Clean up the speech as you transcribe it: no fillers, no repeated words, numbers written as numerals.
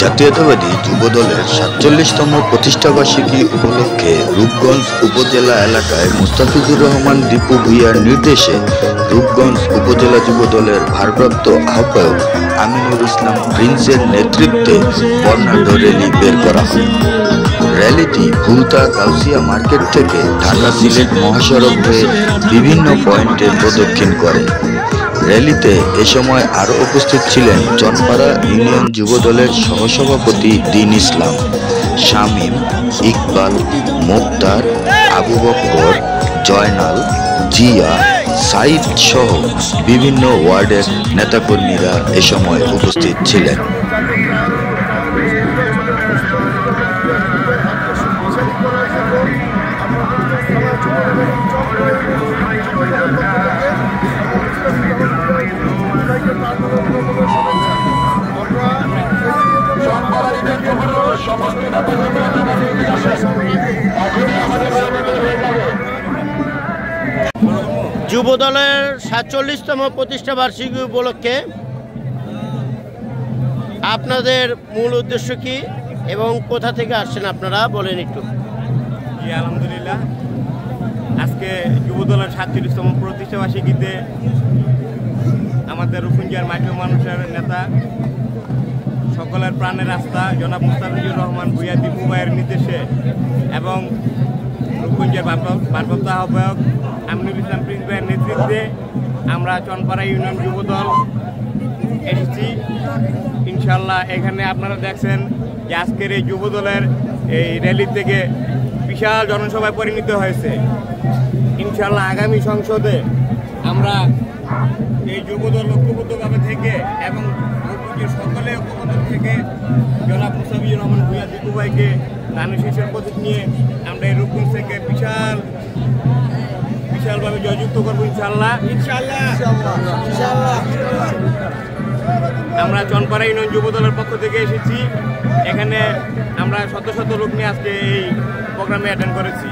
জাতীয়তাবাদী যুবদলের ৪৭তম প্রতিষ্ঠাবার্ষিকী উপলক্ষে রূপগঞ্জ উপজেলা এলাকায় মুস্তাফিজুর রহমান দীপু ভূঁইয়ার নির্দেশে রূপগঞ্জ উপজেলা যুবদলের ভারপ্রাপ্ত আহ্বায়ক আমিনুল ইসলাম প্রিন্সের নেতৃত্বে বর্ণাঢ্য র্যালি বের করা হয়। র্যালিটি ভুলতা গাউসিয়া মার্কেট থেকে ঢাকা সিলেট মহাসড়ক হয়ে বিভিন্ন পয়েন্টে প্রদক্ষিণ করে। র্যালিতে এ সময় আরও উপস্থিত ছিলেন চনপাড়া ইউনিয়ন যুবদলের সহসভাপতি দীন ইসলাম, শামীম, ইকবাল, মুক্তার, আবু বকর, জয়নাল, জিয়া, সাইদ সহ বিভিন্ন ওয়ার্ডের নেতাকর্মীরা এ সময় উপস্থিত ছিলেন। যুবদলের ৪৭তম প্রতিষ্ঠাবার্ষিকী উপলক্ষে আপনাদের মূল উদ্দেশ্য কি এবং কোথা থেকে আসছেন আপনারা বলেন একটু। আলহামদুলিল্লাহ, আজকে যুবদলের ৪৭তম প্রতিষ্ঠাবার্ষিকীতে আমাদের রূপগঞ্জের মাইক্রো মানুষের নেতা, সকলের প্রাণের আস্থা জনাব মুস্তাফিজুর রহমান ভূঁইয়া দীপু ভাইয়ের নির্দেশে এবং রূপগঞ্জের ভারপ্রাপ্ত আহ্বায়ক আমিনুল ইসলাম প্রিন্স ভাইয়ের নেতৃত্বে আমরা চনপাড়া ইউনিয়ন যুবদল এসেছি। ইনশাল্লাহ এখানে আপনারা দেখছেন যে আজকের এই যুবদলের এই র্যালি থেকে বিশাল জনসভায় পরিণত হয়েছে। ইনশাল্লাহ আগামী সংসদে আমরা এই যুবদল ঐক্যবদ্ধভাবে থেকে এবং সকলে ঐক্যবদ্ধ থেকে জনাব মুস্তাফিজুর রহমান ভূঁইয়া দীপু ভাইকে ধানের শীষের প্রতীক নিয়ে আমরা এই রূপগঞ্জ থেকে বিশালভাবে জয়যুক্ত করবো ইনশাল্লাহ। আমরা চনপাড়া ইউনিয়ন যুবদলের পক্ষ থেকে এসেছি। এখানে আমরা শত শত লোক নিয়ে আজকে এই প্রোগ্রামে অ্যাটেন্ড করেছি।